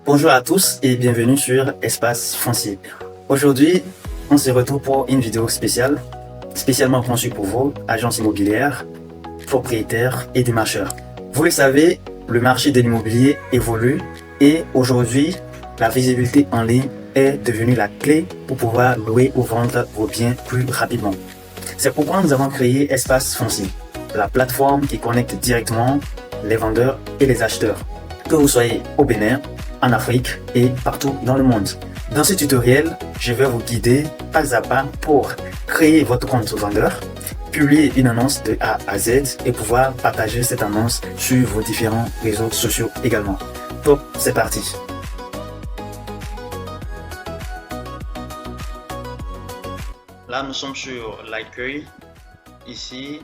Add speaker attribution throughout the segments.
Speaker 1: Bonjour à tous et bienvenue sur Espace Foncier. Aujourd'hui, on se retrouve pour une vidéo spéciale, spécialement conçue pour vous, agences immobilières, propriétaires et démarcheurs. Vous le savez, le marché de l'immobilier évolue et aujourd'hui, la visibilité en ligne est devenue la clé pour pouvoir louer ou vendre vos biens plus rapidement. C'est pourquoi nous avons créé Espace Foncier, la plateforme qui connecte directement les vendeurs et les acheteurs. Que vous soyez au Bénin, en Afrique et partout dans le monde. Dans ce tutoriel, je vais vous guider pas à pas pour créer votre compte vendeur, publier une annonce de A à Z et pouvoir partager cette annonce sur vos différents réseaux sociaux également. Top, c'est parti. Là, nous sommes sur l'accueil. Ici,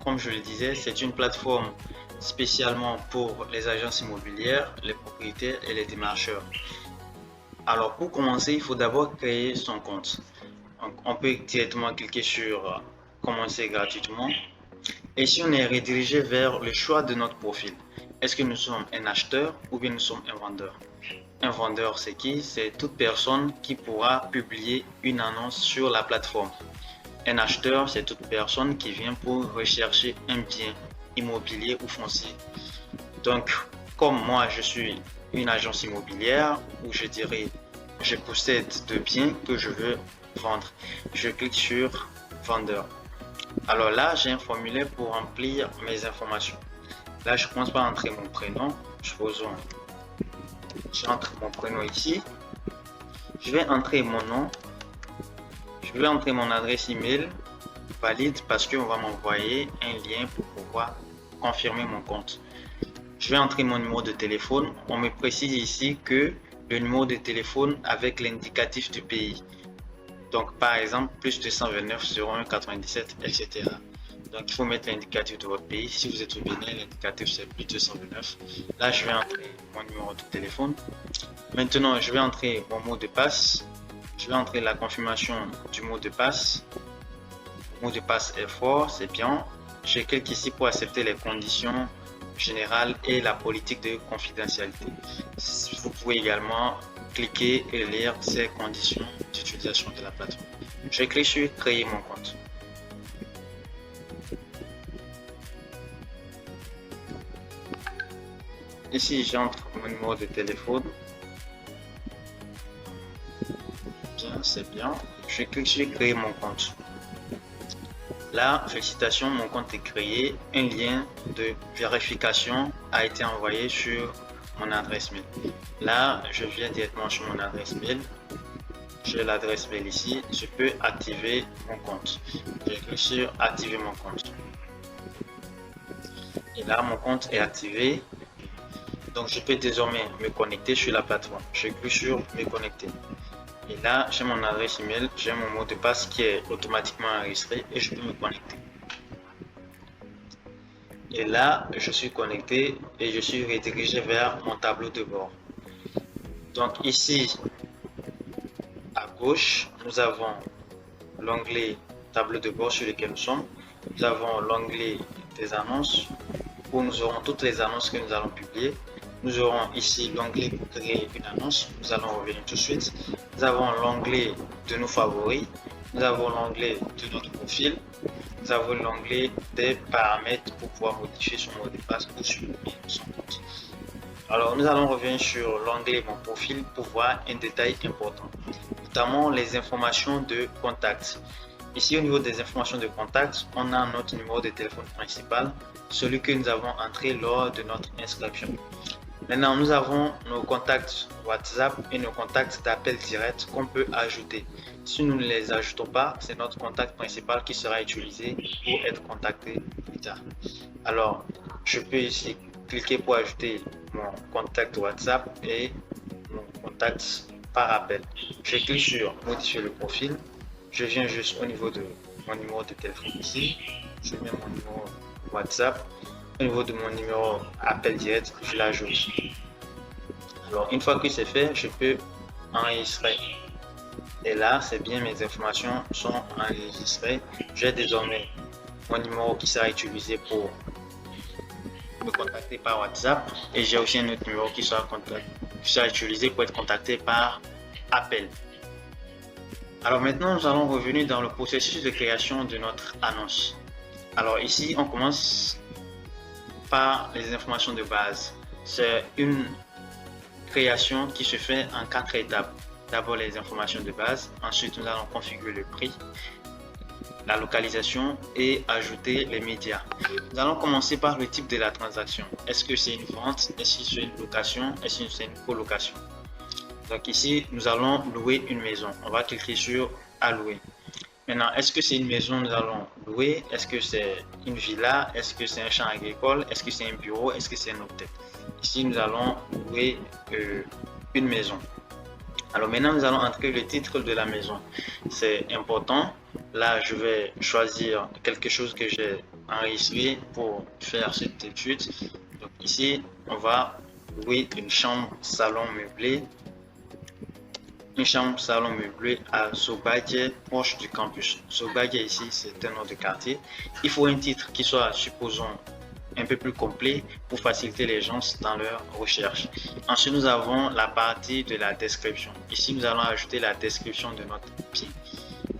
Speaker 1: comme je le disais, c'est une plateforme spécialement pour les agences immobilières, les propriétaires et les démarcheurs. Alors pour commencer, il faut d'abord créer son compte. Donc, on peut directement cliquer sur commencer gratuitement. Et si on est redirigé vers le choix de notre profil, est-ce que nous sommes un acheteur ou bien nous sommes un vendeur? Un vendeur, c'est qui? C'est toute personne qui pourra publier une annonce sur la plateforme. Un acheteur, c'est toute personne qui vient pour rechercher un bien immobilier ou foncier. Donc, comme moi, je suis une agence immobilière où je dirais je possède de biens que je veux vendre. Je clique sur vendeur. Alors là, j'ai un formulaire pour remplir mes informations. Là, je commence par entrer mon prénom. Supposons, j'entre mon prénom ici. Je vais entrer mon nom. Je vais entrer mon adresse email valide parce qu'on va m'envoyer un lien pour pouvoir confirmer mon compte. Je vais entrer mon numéro de téléphone. On me précise ici que le numéro de téléphone avec l'indicatif du pays. Donc par exemple, plus 229 01 97, etc. Donc il faut mettre l'indicatif de votre pays. Si vous êtes au Bénin, l'indicatif c'est plus 229. Là, je vais entrer mon numéro de téléphone. Maintenant, je vais entrer mon mot de passe. Je vais entrer la confirmation du mot de passe. Le mot de passe est fort, c'est bien. Je clique ici pour accepter les conditions générales et la politique de confidentialité. Vous pouvez également cliquer et lire ces conditions d'utilisation de la plateforme. Je clique sur créer mon compte. Ici, j'entre mon numéro de téléphone. Bien, c'est bien. Je clique sur créer mon compte. Là, félicitations, mon compte est créé. Un lien de vérification a été envoyé sur mon adresse mail. Là, je viens directement sur mon adresse mail. J'ai l'adresse mail ici. Je peux activer mon compte. Je clique sur activer mon compte. Et là, mon compte est activé. Donc, je peux désormais me connecter sur la plateforme. Je clique sur me connecter. Et là, j'ai mon adresse email, j'ai mon mot de passe qui est automatiquement enregistré et je peux me connecter. Et là, je suis connecté et je suis redirigé vers mon tableau de bord. Donc ici, à gauche, nous avons l'onglet tableau de bord sur lequel nous sommes. Nous avons l'onglet des annonces où nous aurons toutes les annonces que nous allons publier. Nous aurons ici l'onglet pour créer une annonce. Nous allons revenir tout de suite. Nous avons l'onglet de nos favoris. Nous avons l'onglet de notre profil. Nous avons l'onglet des paramètres pour pouvoir modifier son mot de passe ou supprimer son compte. Alors, nous allons revenir sur l'onglet mon profil pour voir un détail important, notamment les informations de contact. Ici, au niveau des informations de contact, on a notre numéro de téléphone principal, celui que nous avons entré lors de notre inscription. Maintenant, nous avons nos contacts WhatsApp et nos contacts d'appel direct qu'on peut ajouter. Si nous ne les ajoutons pas, c'est notre contact principal qui sera utilisé pour être contacté plus tard. Alors, je peux ici cliquer pour ajouter mon contact WhatsApp et mon contact par appel. Je clique sur modifier le profil. Je viens juste au niveau de mon numéro de téléphone ici. Je mets mon numéro WhatsApp. Au niveau de mon numéro appel direct, je l'ajoute. Alors, une fois que c'est fait, je peux enregistrer. Et là, c'est bien, mes informations sont enregistrées. J'ai désormais mon numéro qui sera utilisé pour me contacter par WhatsApp. Et j'ai aussi un autre numéro qui sera qui sera utilisé pour être contacté par appel. Alors maintenant, nous allons revenir dans le processus de création de notre annonce. Alors ici, on commence par les informations de base. C'est une création qui se fait en 4 étapes. D'abord les informations de base, ensuite nous allons configurer le prix, la localisation et ajouter les médias. Nous allons commencer par le type de la transaction. Est-ce que c'est une vente? Est-ce que c'est une location? Est-ce que c'est une colocation? Donc ici, nous allons louer une maison. On va cliquer sur allouer. Maintenant, est-ce que c'est une maison nous allons louer? Est-ce que c'est une villa? Est-ce que c'est un champ agricole? Est-ce que c'est un bureau? Est-ce que c'est un hôtel? Ici, nous allons louer une maison. Alors maintenant, nous allons entrer le titre de la maison. C'est important. Là, je vais choisir quelque chose que j'ai enregistré pour faire cette étude. Donc ici, on va louer une chambre salon meublée. Une chambre salon meublée à Sobadje, proche du campus. Sobadje ici, c'est un nom de quartier. Il faut un titre qui soit, supposons, un peu plus complet pour faciliter les gens dans leur recherche. Ensuite, nous avons la partie de la description. Ici, nous allons ajouter la description de notre bien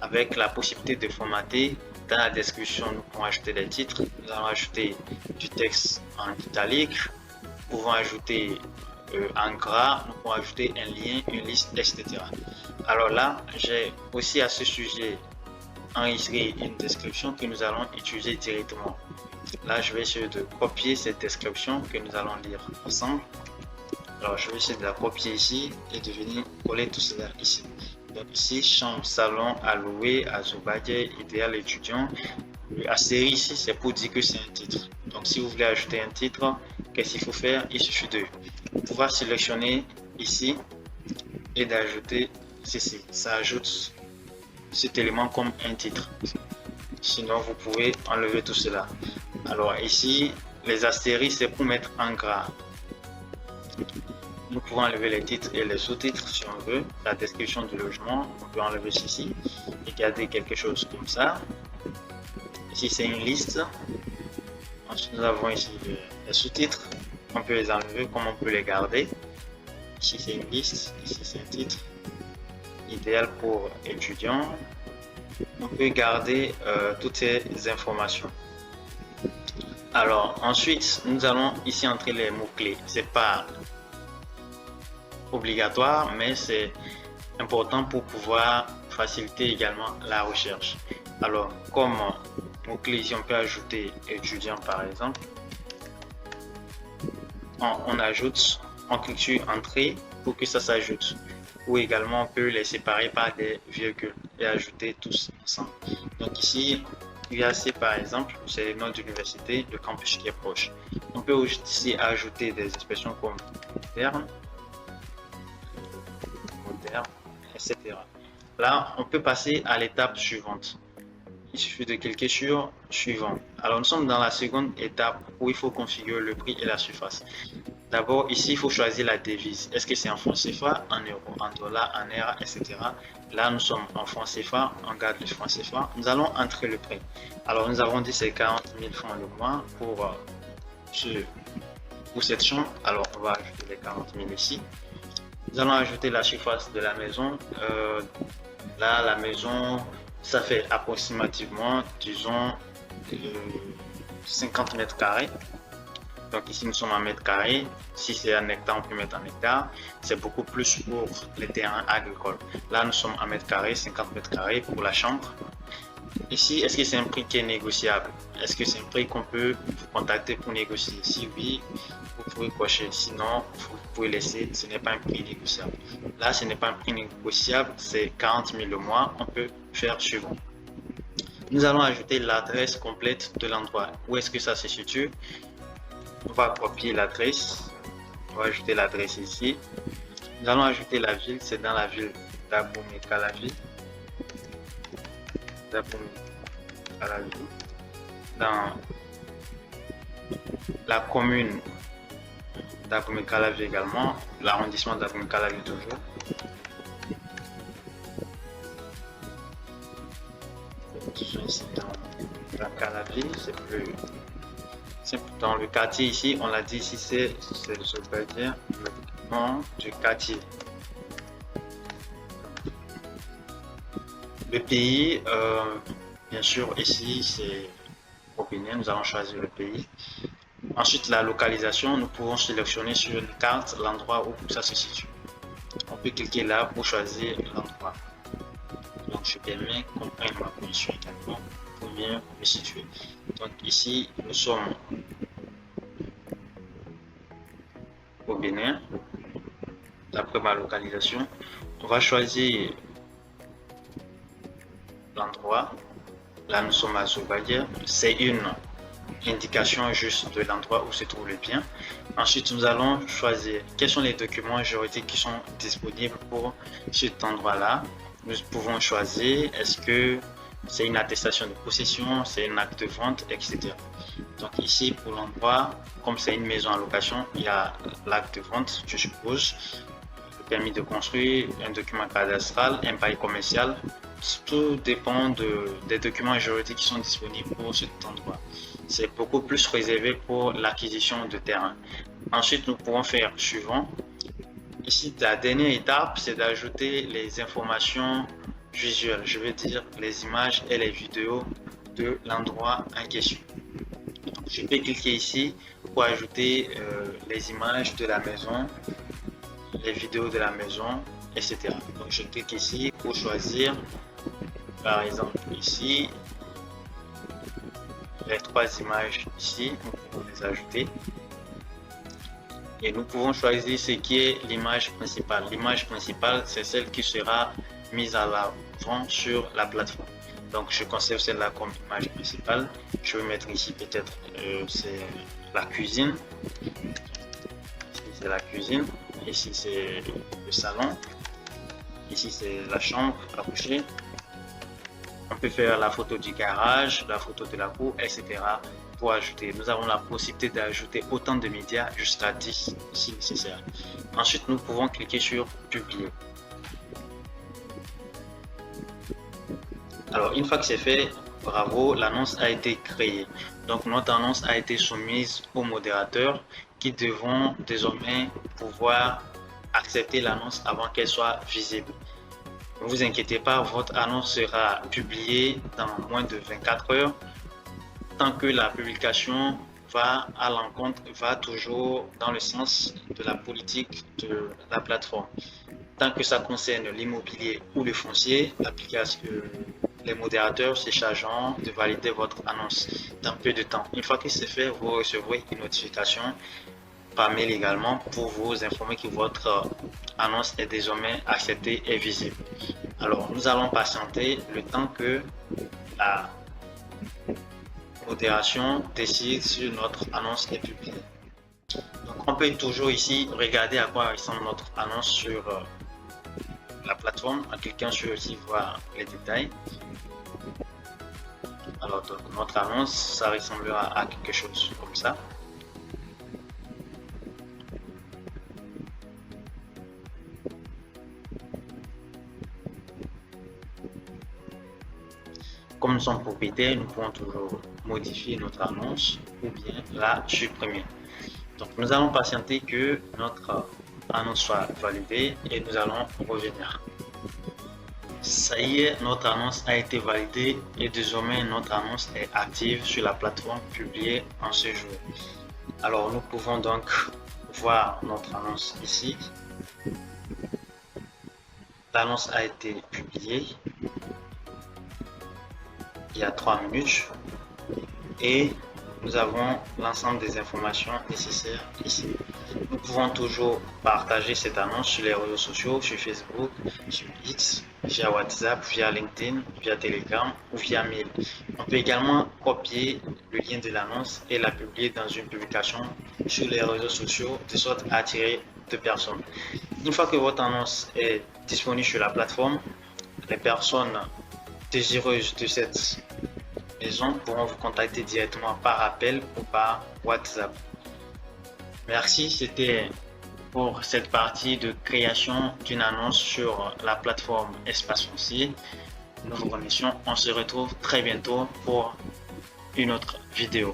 Speaker 1: avec la possibilité de formater. Dans la description, nous pouvons ajouter les titres. Nous allons ajouter du texte en italique. Nous pouvons ajouter en gras, nous pouvons ajouter un lien, une liste, etc. Alors là, j'ai aussi à ce sujet enregistré une description que nous allons utiliser directement. Là, je vais essayer de copier cette description que nous allons lire ensemble. Alors, je vais essayer de la copier ici et de venir coller tout cela ici. Donc ici, chambre, salon à louer à Sobadje, idéal étudiant. Astérisque ici, c'est pour dire que c'est un titre. Donc, si vous voulez ajouter un titre, qu'est-ce qu'il faut faire? Il suffit de pouvoir sélectionner ici et d'ajouter ceci. Ça ajoute cet élément comme un titre. Sinon, vous pouvez enlever tout cela. Alors ici, les astérisques, c'est pour mettre en gras. Nous pouvons enlever les titres et les sous-titres si on veut. La description du logement, on peut enlever ceci et garder quelque chose comme ça. Ici, c'est une liste. Ensuite, nous avons ici les sous-titres. On peut les enlever comme on peut les garder. Ici, c'est une liste. Ici, c'est un titre. Idéal pour étudiants. On peut garder toutes ces informations. Alors, ensuite, nous allons ici entrer les mots-clés. C'est pas obligatoire, mais c'est important pour pouvoir faciliter également la recherche. Alors, comme mot-clé ici, on peut ajouter étudiant par exemple. On ajoute, on clique sur entrée pour que ça s'ajoute. Ou également, on peut les séparer par des virgules et ajouter tous ensemble. Donc ici, UAC par exemple, c'est le nom d'université, le campus qui est proche. On peut aussi ajouter des expressions comme moderne, etc. Là, on peut passer à l'étape suivante. Il suffit de cliquer sur suivant. Alors, nous sommes dans la seconde étape où il faut configurer le prix et la surface. D'abord, ici, il faut choisir la devise. Est-ce que c'est en francs CFA, en euros, en dollars, en naira, etc. Là, nous sommes en francs CFA, on garde le franc CFA. Nous allons entrer le prix. Alors, nous avons dit c'est 40 000 francs le mois pour cette chambre. Alors, on va ajouter les 40 000 ici. Nous allons ajouter la surface de la maison. Là, la maison, ça fait approximativement, disons, 50 mètres carrés. Donc ici, nous sommes en mètres carrés. Si c'est en hectare, on peut mettre en hectare. C'est beaucoup plus pour les terrains agricoles. Là, nous sommes en mètres carrés, 50 mètres carrés pour la chambre. Ici, est-ce que c'est un prix qui est négociable? Est-ce que c'est un prix qu'on peut vous contacter pour négocier? Si oui, vous pouvez cocher. Sinon, vous pouvez laisser. Ce n'est pas un prix négociable. Là, ce n'est pas un prix négociable. C'est 40 000 le mois. On peut faire suivant. Nous allons ajouter l'adresse complète de l'endroit. Où est-ce que ça se situe? On va copier l'adresse. On va ajouter l'adresse ici. Nous allons ajouter la ville. C'est dans la ville d'Abomey-Calavi. Dans la commune d'Abomey-Calavi également, l'arrondissement d'Abomey-Calavi toujours. Ici dans la Calavi, c'est plus simple. Dans le quartier ici, on l'a dit ici, c'est ce Sobadje. nom du quartier. Le pays, bien sûr, ici c'est au Bénin, nous allons choisir le pays. Ensuite, la localisation, nous pouvons sélectionner sur une carte l'endroit où ça se situe. On peut cliquer là pour choisir l'endroit. Donc, je permets qu'on prenne ma position également pour bien me situer. Donc, ici, nous sommes au Bénin. D'après ma localisation, on va choisir l'endroit. Là, nous sommes à Zoubadia. C'est une indication juste de l'endroit où se trouve le bien. Ensuite, nous allons choisir quels sont les documents juridiques qui sont disponibles pour cet endroit-là. Nous pouvons choisir est-ce que c'est une attestation de possession, c'est un acte de vente, etc. Donc ici, pour l'endroit, comme c'est une maison en location, il y a l'acte de vente, je suppose, le permis de construire, un document cadastral, un bail commercial. Tout dépend des documents juridiques qui sont disponibles pour cet endroit. C'est beaucoup plus réservé pour l'acquisition de terrain. Ensuite, nous pourrons faire suivant. Ici, la dernière étape, c'est d'ajouter les informations visuelles, je veux dire les images et les vidéos de l'endroit en question. Donc, je peux cliquer ici pour ajouter les images de la maison, les vidéos de la maison, etc. Donc, je clique ici pour choisir, par exemple, ici, les 3 images ici, nous pouvons les ajouter. Et nous pouvons choisir ce qui est l'image principale. L'image principale, c'est celle qui sera mise à l'avant sur la plateforme. Donc, je conserve celle-là comme image principale. Je vais mettre ici peut-être c'est la cuisine. Ici, c'est la cuisine. Ici, c'est le salon. Ici, c'est la chambre à coucher. On peut faire la photo du garage, la photo de la cour, etc. pour ajouter. Nous avons la possibilité d'ajouter autant de médias jusqu'à 10 si nécessaire. Ensuite, nous pouvons cliquer sur publier. Alors, une fois que c'est fait, bravo, l'annonce a été créée. Donc, notre annonce a été soumise aux modérateurs qui devront désormais pouvoir accepter l'annonce avant qu'elle soit visible. Ne vous inquiétez pas, votre annonce sera publiée dans moins de 24 heures tant que la publication va à l'encontre, va toujours dans le sens de la politique de la plateforme. Tant que ça concerne l'immobilier ou le foncier, les modérateurs se chargeront de valider votre annonce dans peu de temps. Une fois que c'est fait, vous recevrez une notification par mail également pour vous informer que votre annonce est désormais acceptée et visible. Alors, nous allons patienter le temps que la modération décide si notre annonce est publiée. Donc, on peut toujours ici regarder à quoi ressemble notre annonce sur la plateforme en cliquant sur ici voir les détails. Alors, donc, notre annonce, ça ressemblera à quelque chose comme ça. Comme nous sommes propriétaires, nous pouvons toujours modifier notre annonce ou bien la supprimer. Donc, nous allons patienter que notre annonce soit validée et nous allons revenir. Ça y est, notre annonce a été validée et désormais notre annonce est active sur la plateforme publiée en ce jour. Alors, nous pouvons donc voir notre annonce ici. L'annonce a été publiée il y a 3 minutes et nous avons l'ensemble des informations nécessaires ici. Nous pouvons toujours partager cette annonce sur les réseaux sociaux, sur Facebook, sur X, via WhatsApp, via LinkedIn, via Telegram ou via mail. On peut également copier le lien de l'annonce et la publier dans une publication sur les réseaux sociaux de sorte à attirer de personnes. Une fois que votre annonce est disponible sur la plateforme, les personnes désireuses de cette maison pourront vous contacter directement par appel ou par WhatsApp. Merci, c'était pour cette partie de création d'une annonce sur la plateforme Espace Foncier. Nous vous remercions. On se retrouve très bientôt pour une autre vidéo.